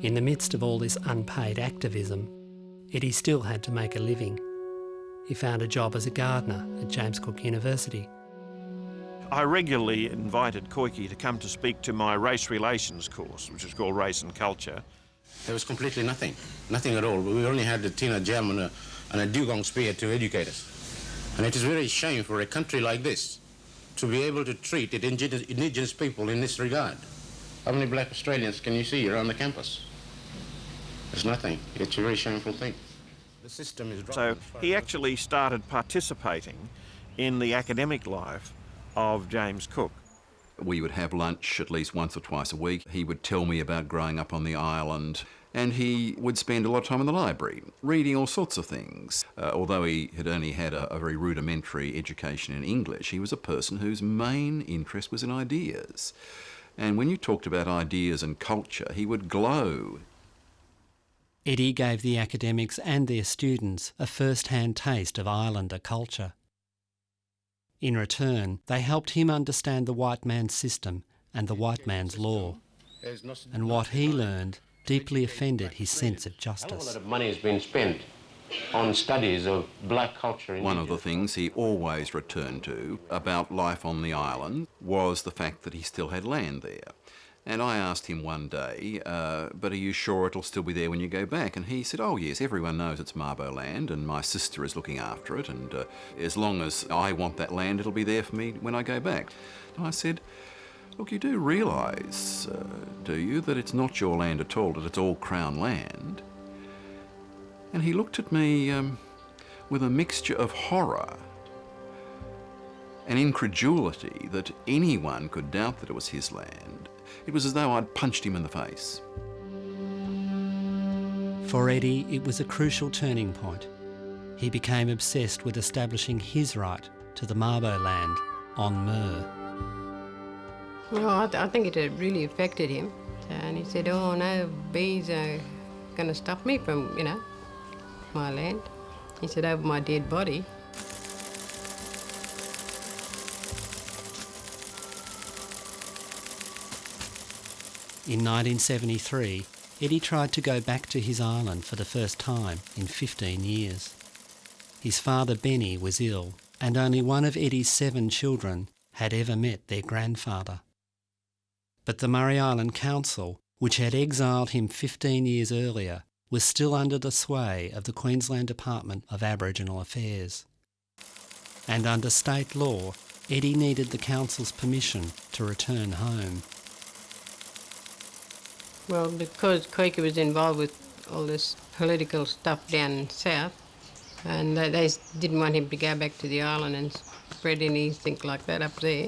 In the midst of all this unpaid activism, Eddie still had to make a living. He found a job as a gardener at James Cook University. I regularly invited Koiki to come to speak to my race relations course, which is called Race and Culture. There was completely nothing at all. We only had a Tina jam and a dugong spear to educate us. And it is very shame for a country like this to be able to treat indigenous people in this regard. How many black Australians can you see around the campus? There's nothing. It's a very shameful thing. The system is so he actually started participating in the academic life of James Cook. We would have lunch at least once or twice a week. He would tell me about growing up on the island, and he would spend a lot of time in the library, reading all sorts of things. Although he had only had a very rudimentary education in English, he was a person whose main interest was in ideas. And when you talked about ideas and culture, he would glow. Eddie gave the academics and their students a first-hand taste of Islander culture. In return, they helped him understand the white man's system and the white man's law. And what he learned deeply offended his sense of justice. A lot of money has been spent on studies of black culture. One of the things he always returned to about life on the island was the fact that he still had land there. And I asked him one day, but are you sure it'll still be there when you go back? And he said, oh yes, everyone knows it's Mabo land and my sister is looking after it, and as long as I want that land, it'll be there for me when I go back. And I said, look, you do realise, do you, that it's not your land at all, that it's all Crown land? And he looked at me with a mixture of horror and incredulity that anyone could doubt that it was his land. It was as though I'd punched him in the face. For Eddie, it was a crucial turning point. He became obsessed with establishing his right to the Mabo land on Mer. Well, I think it had really affected him. And he said, oh no, bees are going to stop me from, my land. He said, over my dead body. In 1973, Eddie tried to go back to his island for the first time in 15 years. His father Benny was ill, and only one of Eddie's 7 children had ever met their grandfather. But the Murray Island Council, which had exiled him 15 years earlier, was still under the sway of the Queensland Department of Aboriginal Affairs. And under state law, Eddie needed the council's permission to return home. Well, because Koiki was involved with all this political stuff down south, and they didn't want him to go back to the island and spread anything like that up there.